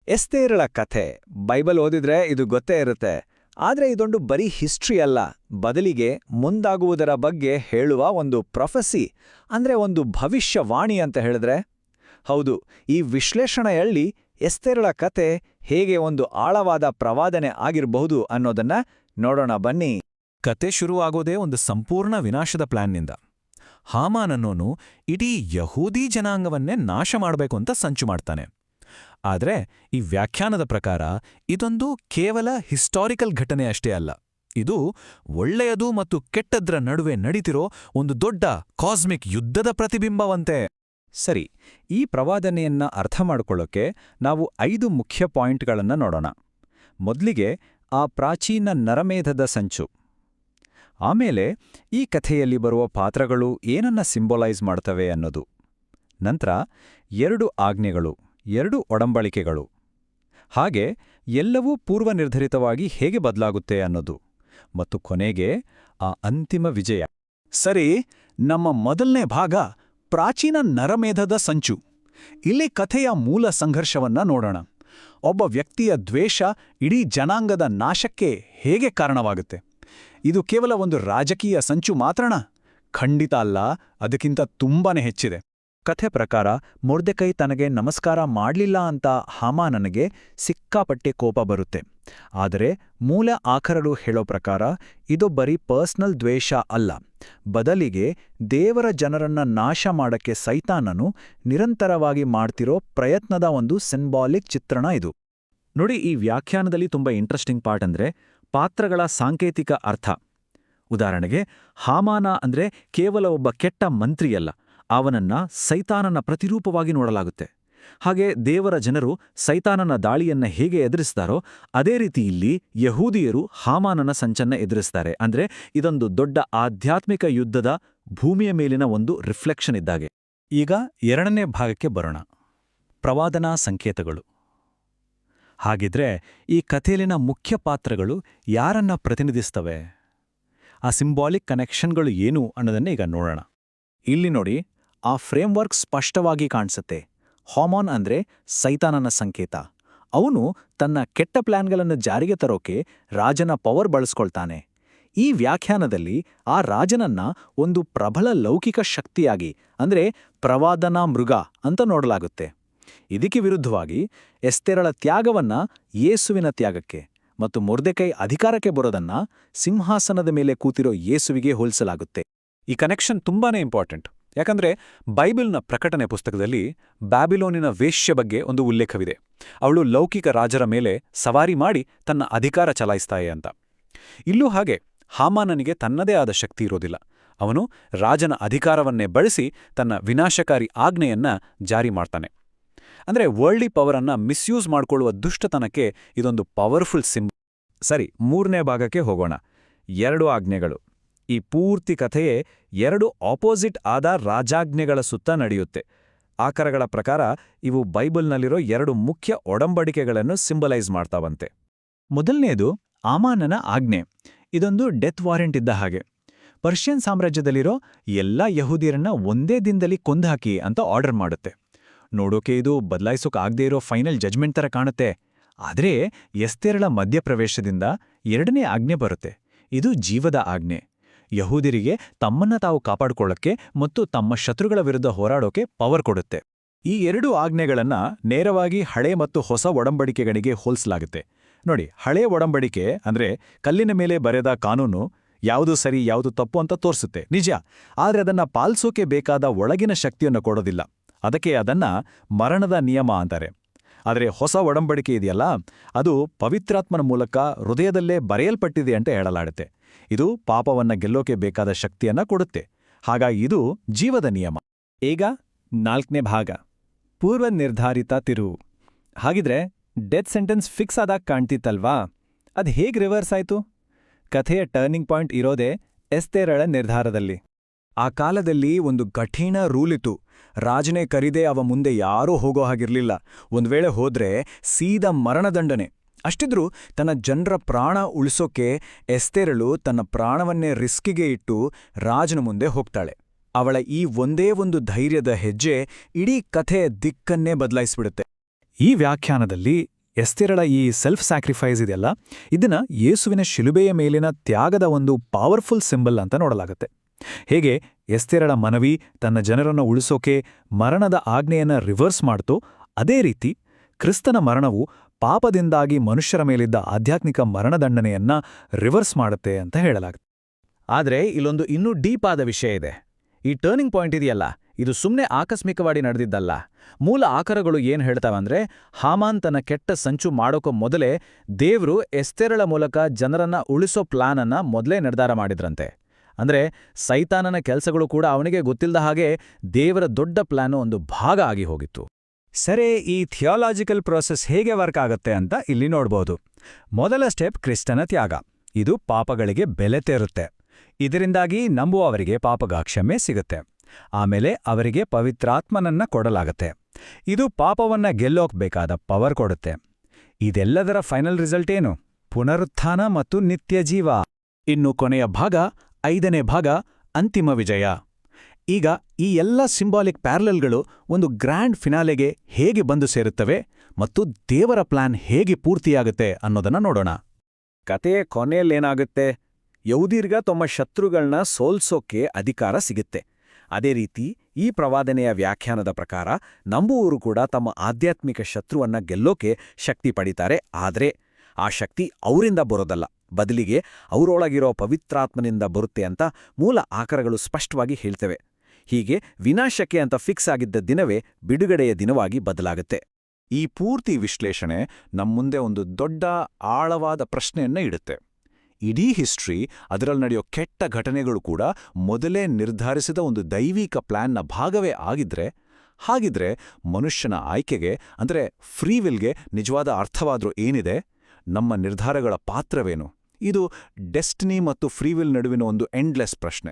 ಎಸ್ತೇರಳ ಕಥೆ ಬೈಬಲ್ ಓದಿದ್ರೆ ಇದು ಗೊತ್ತೇ ಇರುತ್ತೆ. ಆದರೆ ಇದೊಂದು ಬರೀ ಹಿಸ್ಟ್ರಿ ಅಲ್ಲ, ಬದಲಿಗೆ ಮುಂದಾಗುವುದರ ಬಗ್ಗೆ ಹೇಳುವ ಒಂದು ಪ್ರೊಫೆಸಿ, ಅಂದ್ರೆ ಒಂದು ಭವಿಷ್ಯವಾಣಿ ಅಂತ ಹೇಳಿದ್ರೆ. ಹೌದು, ಈ ವಿಶ್ಲೇಷಣೆಯಲ್ಲಿ ಎಸ್ತೇರಳ ಕತೆ ಹೇಗೆ ಒಂದು ಆಳವಾದ ಪ್ರವಾದನೆ ಆಗಿರಬಹುದು ಅನ್ನೋದನ್ನ ನೋಡೋಣ ಬನ್ನಿ. ಕತೆ ಶುರುವಾಗೋದೇ ಒಂದು ಸಂಪೂರ್ಣ ವಿನಾಶದ ಪ್ಲಾನ್ನಿಂದ. ಹಾಮಾನನ್ನೋನು ಇಡೀ ಯಹೂದೀ ಜನಾಂಗವನ್ನೇ ನಾಶ ಮಾಡಬೇಕು ಅಂತ ಸಂಚು ಮಾಡ್ತಾನೆ. ಆದರೆ ಈ ವ್ಯಾಖ್ಯಾನದ ಪ್ರಕಾರ ಇದೊಂದು ಕೇವಲ ಹಿಸ್ಟಾರಿಕಲ್ ಘಟನೆ ಅಷ್ಟೇ ಅಲ್ಲ, ಇದು ಒಳ್ಳೆಯದು ಮತ್ತು ಕೆಟ್ಟದ್ರ ನಡುವೆ ನಡೀತಿರೋ ಒಂದು ದೊಡ್ಡ ಕಾಸ್ಮಿಕ್ ಯುದ್ಧದ ಪ್ರತಿಬಿಂಬವಂತೆ. ಸರಿ, ಈ ಪ್ರವಾದನೆಯನ್ನ ಅರ್ಥ ಮಾಡ್ಕೊಳ್ಳೋಕೆ ನಾವು 5 ಮುಖ್ಯ ಪಾಯಿಂಟ್ಗಳನ್ನು ನೋಡೋಣ. ಮೊದಲಿಗೆ ಆ ಪ್ರಾಚೀನ ನರಮೇಧದ ಸಂಚು. ಆಮೇಲೆ ಈ ಕಥೆಯಲ್ಲಿ ಬರುವ ಪಾತ್ರಗಳು ಏನನ್ನ ಸಿಂಬಲೈಸ್ ಮಾಡ್ತವೆ ಅನ್ನೋದು. ನಂತರ 2 ಆಜ್ಞೆಗಳು, 2 ಒಡಂಬಡಿಕೆಗಳು. ಹಾಗೆ ಎಲ್ಲವೂ ಪೂರ್ವನಿರ್ಧರಿತವಾಗಿ ಹೇಗೆ ಬದಲಾಗುತ್ತೆ ಅನ್ನೋದು. ಮತ್ತು ಕೊನೆಗೆ ಆ ಅಂತಿಮ ವಿಜಯ. ಸರಿ, ನಮ್ಮ ಮೊದಲನೇ ಭಾಗ ಪ್ರಾಚೀನ ನರಮೇಧದ ಸಂಚು. ಇಲ್ಲಿ ಕಥೆಯ ಮೂಲ ಸಂಘರ್ಷವನ್ನ ನೋಡೋಣ. ಒಬ್ಬ ವ್ಯಕ್ತಿಯ ದ್ವೇಷ ಇಡೀ ಜನಾಂಗದ ನಾಶಕ್ಕೆ ಹೇಗೆ ಕಾರಣವಾಗುತ್ತೆ. ಇದು ಕೇವಲ ಒಂದು ರಾಜಕೀಯ ಸಂಚು ಮಾತ್ರನಾ? ಖಂಡಿತ ಅಲ್ಲ, ಅದಕ್ಕಿಂತ ತುಂಬಾನೇ ಹೆಚ್ಚಿದೆ. ಕಥೆ ಪ್ರಕಾರ ಮೊರ್ದೆಕೈ ತನಗೆ ನಮಸ್ಕಾರ ಮಾಡಲಿಲ್ಲ ಅಂತ ಹಾಮಾನನಿಗೆ ಸಿಕ್ಕಾಪಟ್ಟೆ ಕೋಪ ಬರುತ್ತೆ. ಆದರೆ ಮೂಲ ಆಖರರು ಹೇಳೋ ಪ್ರಕಾರ ಇದು ಬರೀ ಪರ್ಸನಲ್ ದ್ವೇಷ ಅಲ್ಲ, ಬದಲಿಗೆ ದೇವರ ಜನರನ್ನ ನಾಶ ಮಾಡಕ್ಕೆ ಸೈತಾನನು ನಿರಂತರವಾಗಿ ಮಾಡ್ತಿರೋ ಪ್ರಯತ್ನದ ಒಂದು ಸಿಂಬಾಲಿಕ್ ಚಿತ್ರಣ ಇದು. ನೋಡಿ, ಈ ವ್ಯಾಖ್ಯಾನದಲ್ಲಿ ತುಂಬ ಇಂಟ್ರೆಸ್ಟಿಂಗ್ ಪಾರ್ಟ್ ಅಂದ್ರೆ ಪಾತ್ರಗಳ ಸಾಂಕೇತಿಕ ಅರ್ಥ. ಉದಾಹರಣೆಗೆ, ಹಾಮಾನ ಅಂದ್ರೆ ಕೇವಲ ಒಬ್ಬ ಕೆಟ್ಟ ಮಂತ್ರಿಯಲ್ಲ, ಅವನನ್ನ ಸೈತಾನನ ಪ್ರತಿರೂಪವಾಗಿ ನೋಡಲಾಗುತ್ತೆ. ಹಾಗೆ ದೇವರ ಜನರು ಸೈತಾನನ ದಾಳಿಯನ್ನ ಹೇಗೆ ಎದುರಿಸ್ತಾರೋ ಅದೇ ರೀತಿ ಇಲ್ಲಿ ಯಹೂದಿಯರು ಹಾಮಾನನ ಸಂಚನ್ನ ಎದುರಿಸ್ತಾರೆ. ಅಂದ್ರೆ ಇದೊಂದು ದೊಡ್ಡ ಆಧ್ಯಾತ್ಮಿಕ ಯುದ್ಧದ ಭೂಮಿಯ ಮೇಲಿನ ಒಂದು ರಿಫ್ಲೆಕ್ಷನ್ ಇದ್ದಾಗೆ. ಈಗ 2ನೇ ಭಾಗಕ್ಕೆ ಬರೋಣ, ಪ್ರವಾದನಾ ಸಂಕೇತಗಳು. ಹಾಗಿದ್ರೆ ಈ ಕಥೆಯಲ್ಲಿನ ಮುಖ್ಯ ಪಾತ್ರಗಳು ಯಾರನ್ನ ಪ್ರತಿನಿಧಿಸ್ತವೆ? ಆ ಸಿಂಬಾಲಿಕ್ ಕನೆಕ್ಷನ್ಗಳು ಏನು ಅನ್ನೋದನ್ನೇ ಈಗ ನೋಡೋಣ. ಇಲ್ಲಿ ನೋಡಿ, ಆ ಫ್ರೇಮ್ವರ್ಕ್ ಸ್ಪಷ್ಟವಾಗಿ ಕಾಣಿಸುತ್ತೆ. ಹಾಮಾನ್ ಅಂದ್ರೆ ಸೈತಾನನ ಸಂಕೇತ. ಅವನು ತನ್ನ ಕೆಟ್ಟ ಪ್ಲಾನ್ಗಳನ್ನು ಜಾರಿಗೆ ತರೋಕೆ ರಾಜನ ಪವರ್ ಬಳಸ್ಕೊಳ್ತಾನೆ. ಈ ವ್ಯಾಖ್ಯಾನದಲ್ಲಿ ಆ ರಾಜನನ್ನ ಒಂದು ಪ್ರಬಲ ಲೌಕಿಕ ಶಕ್ತಿಯಾಗಿ, ಅಂದ್ರೆ ಪ್ರವಾದನಾ ಮೃಗ ಅಂತ ನೋಡಲಾಗುತ್ತೆ. ಇದಕ್ಕೆ ವಿರುದ್ಧವಾಗಿ ಎಸ್ತೇರಳ ತ್ಯಾಗವನ್ನ ಯೇಸುವಿನ ತ್ಯಾಗಕ್ಕೆ ಮತ್ತು ಮೊರ್ದೆಕೈ ಅಧಿಕಾರಕ್ಕೆ ಬರೋದನ್ನ ಸಿಂಹಾಸನದ ಮೇಲೆ ಕೂತಿರೋ ಯೇಸುವಿಗೆ ಹೋಲಿಸಲಾಗುತ್ತೆ. ಈ ಕನೆಕ್ಷನ್ ತುಂಬಾನೇ ಇಂಪಾರ್ಟೆಂಟ್. ಯಾಕಂದ್ರೆ ಬೈಬಲ್ನ ಪ್ರಕಟಣೆ ಪುಸ್ತಕದಲ್ಲಿ ಬ್ಯಾಬಿಲೋನಿನ ವೇಶ್ಯ ಬಗ್ಗೆ ಒಂದು ಉಲ್ಲೇಖವಿದೆ. ಅವಳು ಲೌಕಿಕ ರಾಜರ ಮೇಲೆ ಸವಾರಿ ಮಾಡಿ ತನ್ನ ಅಧಿಕಾರ ಚಲಾಯಿಸ್ತಾಳೆ ಅಂತ. ಇಲ್ಲೂ ಹಾಗೆ ಹಾಮಾನನಿಗೆ ತನ್ನದೇ ಆದ ಶಕ್ತಿ ಇರೋದಿಲ್ಲ. ಅವನು ರಾಜನ ಅಧಿಕಾರವನ್ನೇ ಬಳಸಿ ತನ್ನ ವಿನಾಶಕಾರಿ ಆಜ್ಞೆಯನ್ನ ಜಾರಿ ಮಾಡ್ತಾನೆ. ಅಂದ್ರೆ ವರ್ಲ್ಡಿ ಪವರನ್ನ ಮಿಸ್ಯೂಸ್ ಮಾಡ್ಕೊಳ್ಳುವ ದುಷ್ಟತನಕ್ಕೆ ಇದೊಂದು ಪವರ್ಫುಲ್ ಸಿಂಬಲ್. ಸರಿ, 3ನೇ ಭಾಗಕ್ಕೆ ಹೋಗೋಣ, 2 ಆಜ್ಞೆಗಳು. ಈ ಪೂರ್ತಿ ಕಥೆಯೇ 2 ಆಪೋಸಿಟ್ ಆದ ರಾಜಾಜ್ಞೆಗಳ ಸುತ್ತ ನಡೆಯುತ್ತೆ. ಆಕರಗಳ ಪ್ರಕಾರ ಇವು ಬೈಬಲ್ನಲ್ಲಿರೋ 2 ಮುಖ್ಯ ಒಡಂಬಡಿಕೆಗಳನ್ನು ಸಿಂಬಲೈಸ್ ಮಾಡ್ತಾವಂತೆ. ಮೊದಲನೇದು ಆಮಾನನ ಆಜ್ಞೆ. ಇದೊಂದು ಡೆತ್ ವಾರೆಂಟ್ ಇದ್ದ ಹಾಗೆ. ಪರ್ಷಿಯನ್ ಸಾಮ್ರಾಜ್ಯದಲ್ಲಿರೋ ಎಲ್ಲಾ ಯಹೂದಿಯರನ್ನ ಒಂದೇ ದಿನದಲ್ಲಿ ಕೊಂದುಹಾಕಿ ಅಂತ ಆರ್ಡರ್ ಮಾಡುತ್ತೆ. ನೋಡೋಕೆ ಇದು ಬದಲಾಯಿಸೋಕಾಗದೇ ಇರೋ ಫೈನಲ್ ಜಜ್ಮೆಂಟ್ ತರ ಕಾಣುತ್ತೆ. ಆದ್ರೆ ಎಸ್ತೇರಳ ಮಧ್ಯಪ್ರವೇಶದಿಂದ 2ನೇ ಆಜ್ಞೆ ಬರುತ್ತೆ. ಇದು ಜೀವದ ಆಜ್ಞೆ. ಯಹೂದಿರಿಗೆ ತಮ್ಮನ್ನ ತಾವು ಕಾಪಾಡಿಕೊಳ್ಳಕ್ಕೆ ಮತ್ತು ತಮ್ಮ ಶತ್ರುಗಳ ವಿರುದ್ಧ ಹೋರಾಡೋಕೆ ಪವರ್ ಕೊಡುತ್ತೆ. ಈ 2 ಆಜ್ಞೆಗಳನ್ನ ನೇರವಾಗಿ ಹಳೆ ಮತ್ತು ಹೊಸ ಒಡಂಬಡಿಕೆಗಳಿಗೆ ಹೋಲಿಸಲಾಗುತ್ತೆ. ನೋಡಿ, ಹಳೆ ಒಡಂಬಡಿಕೆ ಅಂದ್ರೆ ಕಲ್ಲಿನ ಮೇಲೆ ಬರೆದ ಕಾನೂನು, ಯಾವುದು ಸರಿ ಯಾವುದು ತಪ್ಪು ಅಂತ ತೋರಿಸುತ್ತೆ, ನಿಜ. ಆದ್ರೆ ಅದನ್ನ ಪಾಲಿಸೋಕೆ ಬೇಕಾದ ಒಳಗಿನ ಶಕ್ತಿಯನ್ನು ಕೊಡೋದಿಲ್ಲ. ಅದಕ್ಕೆ ಅದನ್ನ ಮರಣದ ನಿಯಮ ಅಂತಾರೆ. ಆದರೆ ಹೊಸ ಒಡಂಬಡಿಕೆ ಇದೆಯಲ್ಲ, ಅದು ಪವಿತ್ರಾತ್ಮನ ಮೂಲಕ ಹೃದಯದಲ್ಲೇ ಬರೆಯಲ್ಪಟ್ಟಿದೆ ಅಂತ ಹೇಳಲಾಡುತ್ತೆ. ಇದು ಪಾಪವನ್ನ ಗೆಲ್ಲೋಕೆ ಬೇಕಾದ ಶಕ್ತಿಯನ್ನ ಕೊಡುತ್ತೆ. ಹಾಗಾಗಿ ಇದು ಜೀವದ ನಿಯಮ. ಈಗ 4ನೇ ಭಾಗ, ಪೂರ್ವ ನಿರ್ಧಾರಿತ ತಿರುವು. ಹಾಗಿದ್ರೆ ಡೆತ್ ಸೆಂಟೆನ್ಸ್ ಫಿಕ್ಸ್ ಆದಾಗ ಕಾಣ್ತಿತ್ತಲ್ವಾ? ಅದ್ ಹೇಗ್ ರಿವರ್ಸ್ ಆಯ್ತು? ಕಥೆಯ ಟರ್ನಿಂಗ್ ಪಾಯಿಂಟ್ ಇರೋದೇ ಎಸ್ತೇರಳ ನಿರ್ಧಾರದಲ್ಲಿ. ಆ ಕಾಲದಲ್ಲಿ ಒಂದು ಕಠಿಣ ರೂಲಿತ್ತು. ರಾಜನೇ ಕರಿದೆ ಅವ ಮುಂದೆ ಯಾರೂ ಹೋಗೋ ಹಾಗಿರ್ಲಿಲ್ಲ. ಒಂದ್ವೇಳೆ ಹೋದ್ರೆ ಸೀದಾ ಮರಣದಂಡನೆ. ಅಷ್ಟಿದ್ರೂ ತನ್ನ ಜನರ ಪ್ರಾಣ ಉಳಿಸೋಕೆ ಎಸ್ತೇರಳು ತನ್ನ ಪ್ರಾಣವನ್ನೇ ರಿಸ್ಕಿಗೆ ಇಟ್ಟು ರಾಜನ ಮುಂದೆ ಹೋಗ್ತಾಳೆ. ಅವಳ ಈ ಒಂದೇ ಒಂದು ಧೈರ್ಯದ ಹೆಜ್ಜೆ ಇಡೀ ಕಥೆಯ ದಿಕ್ಕನ್ನೇ ಬದಲಾಯಿಸ್ಬಿಡುತ್ತೆ. ಈ ವ್ಯಾಖ್ಯಾನದಲ್ಲಿ ಎಸ್ತೇರಳ ಈ ಸೆಲ್ಫ್ ಸ್ಯಾಕ್ರಿಫೈಸ್ ಇದೆಯಲ್ಲ, ಇದನ್ನ ಯೇಸುವಿನ ಶಿಲುಬೆಯ ಮೇಲಿನ ತ್ಯಾಗದ ಒಂದು ಪವರ್ಫುಲ್ ಸಿಂಬಲ್ ಅಂತ ನೋಡಲಾಗುತ್ತೆ. ಹೇಗೆ ಎಸ್ತೇರಳ ಮನವಿ ತನ್ನ ಜನರನ್ನು ಉಳಿಸೋಕೆ ಮರಣದ ಆಜ್ಞೆಯನ್ನ ರಿವರ್ಸ್ ಮಾಡ್ತೋ, ಅದೇ ರೀತಿ ಕ್ರಿಸ್ತನ ಮರಣವು ಪಾಪದಿಂದಾಗಿ ಮನುಷ್ಯರ ಮೇಲಿದ್ದ ಆಧ್ಯಾತ್ಮಿಕ ಮರಣದಂಡನೆಯನ್ನ ರಿವರ್ಸ್ ಮಾಡುತ್ತೆ ಅಂತ ಹೇಳಲಾಗುತ್ತೆ. ಆದರೆ ಇಲ್ಲೊಂದು ಇನ್ನೂ ಡೀಪ್ ಆದ ವಿಷಯ ಇದೆ. ಈ ಟರ್ನಿಂಗ್ ಪಾಯಿಂಟ್ ಇದೆಯಲ್ಲ, ಇದು ಸುಮ್ಮನೆ ಆಕಸ್ಮಿಕವಾಗಿ ನಡೆದಿದ್ದಲ್ಲ. ಮೂಲ ಆಕರಗಳು ಏನು ಹೇಳ್ತಾವಂದ್ರೆ, ಹಾಮಾನ್ ತನ್ನ ಕೆಟ್ಟ ಸಂಚು ಮಾಡೋಕೋ ಮೊದಲೇ ದೇವ್ರು ಎಸ್ತೇರಳ ಮೂಲಕ ಜನರನ್ನ ಉಳಿಸೋ ಪ್ಲಾನನ್ನ ಮೊದಲೇ ನಿರ್ಧಾರ ಮಾಡಿದ್ರಂತೆ. ಅಂದ್ರೆ ಸೈತಾನನ ಕೆಲಸಗಳು ಕೂಡ ಅವನಿಗೆ ಗೊತ್ತಿಲ್ಲದ ಹಾಗೆ ದೇವರ ದೊಡ್ಡ ಪ್ಲಾನು ಒಂದು ಭಾಗ ಆಗಿ ಹೋಗಿತ್ತು. ಸರಿ, ಈ ಥಿಯಾಲಾಜಿಕಲ್ ಪ್ರೋಸೆಸ್ ಹೇಗೆ ವರ್ಕ್ ಆಗುತ್ತೆ ಅಂತ ಇಲ್ಲಿ ನೋಡ್ಬೋದು. ಮೊದಲ ಸ್ಟೆಪ್ ಕ್ರಿಸ್ತನ ತ್ಯಾಗ. ಇದು ಪಾಪಗಳಿಗೆ ಬೆಲೆ ತೇರುತ್ತೆ. ಇದರಿಂದಾಗಿ ನಂಬುವವರಿಗೆ ಪಾಪಗ ಕ್ಷಮೆ ಸಿಗುತ್ತೆ. ಆಮೇಲೆ ಅವರಿಗೆ ಪವಿತ್ರಾತ್ಮನನ್ನ ಕೊಡಲಾಗತ್ತೆ. ಇದು ಪಾಪವನ್ನ ಗೆಲ್ಲೋಕ್ ಬೇಕಾದ ಪವರ್ ಕೊಡುತ್ತೆ. ಇದೆಲ್ಲದರ ಫೈನಲ್ ರಿಸಲ್ಟ್ ಏನು? ಪುನರುತ್ಥಾನ ಮತ್ತು ನಿತ್ಯ ಜೀವ. ಇನ್ನು ಕೊನೆಯ ಭಾಗ, 5ನೇ ಭಾಗ, ಅಂತಿಮ ವಿಜಯ. ಈಗ ಈ ಎಲ್ಲ ಸಿಂಬಾಲಿಕ್ ಪ್ಯಾರಲಲ್ಗಳು ಒಂದು ಗ್ರ್ಯಾಂಡ್ ಫಿನಾಲೆಗೆ ಹೇಗೆ ಬಂದು ಸೇರುತ್ತವೆ ಮತ್ತು ದೇವರ ಪ್ಲಾನ್ ಹೇಗೆ ಪೂರ್ತಿಯಾಗುತ್ತೆ ಅನ್ನೋದನ್ನ ನೋಡೋಣ. ಕತೆಯ ಕೊನೆಯಲ್ಲೇನಾಗುತ್ತೆ? ಯಹೂದ್ಯರ್ಗ ತಮ್ಮ ಶತ್ರುಗಳನ್ನ ಸೋಲ್ಸೋಕೆ ಅಧಿಕಾರ ಸಿಗುತ್ತೆ. ಅದೇ ರೀತಿ ಈ ಪ್ರವಾದನೆಯ ವ್ಯಾಖ್ಯಾನದ ಪ್ರಕಾರ ನಂಬುವವರು ಕೂಡ ತಮ್ಮ ಆಧ್ಯಾತ್ಮಿಕ ಶತ್ರುವನ್ನ ಗೆಲ್ಲೋಕೆ ಶಕ್ತಿ ಪಡಿತಾರೆ. ಆದರೆ ಆ ಶಕ್ತಿ ಅವರಿಂದ ಬರೋದಲ್ಲ, ಬದಲಿಗೆ ಅವರೊಳಗಿರೋ ಪವಿತ್ರಾತ್ಮನಿಂದ ಬರುತ್ತೆ ಅಂತ ಮೂಲ ಆಕರಗಳು ಸ್ಪಷ್ಟವಾಗಿ ಹೇಳ್ತವೆ. ಹೀಗೆ ವಿನಾಶಕ್ಕೆ ಅಂತ ಫಿಕ್ಸ್ ಆಗಿದ್ದ ದಿನವೇ ಬಿಡುಗಡೆಯ ದಿನವಾಗಿ ಬದಲಾಗುತ್ತೆ. ಈ ಪೂರ್ತಿ ವಿಶ್ಲೇಷಣೆ ನಮ್ಮುಂದೆ ಒಂದು ದೊಡ್ಡ ಆಳವಾದ ಪ್ರಶ್ನೆಯನ್ನ ಇಡುತ್ತೆ. ಇಡೀ ಹಿಸ್ಟ್ರಿ, ಅದರಲ್ಲಿ ನಡೆಯೋ ಕೆಟ್ಟ ಘಟನೆಗಳು ಕೂಡ ಮೊದಲೇ ನಿರ್ಧರಿಸಿದ ಒಂದು ದೈವಿಕ ಪ್ಲಾನ್ನ ಭಾಗವೇ ಹಾಗಿದ್ರೆ ಮನುಷ್ಯನ ಆಯ್ಕೆಗೆ, ಅಂದ್ರೆ ಫ್ರೀವಿಲ್ಗೆ ನಿಜವಾದ ಅರ್ಥವಾದ್ರೂ ಏನಿದೆ? ನಮ್ಮ ನಿರ್ಧಾರಗಳ ಪಾತ್ರವೇನು? ಇದು ಡೆಸ್ಟಿನಿ ಮತ್ತು ಫ್ರೀವಿಲ್ ನಡುವಿನ ಒಂದು ಎಂಡ್ಲೆಸ್ ಪ್ರಶ್ನೆ.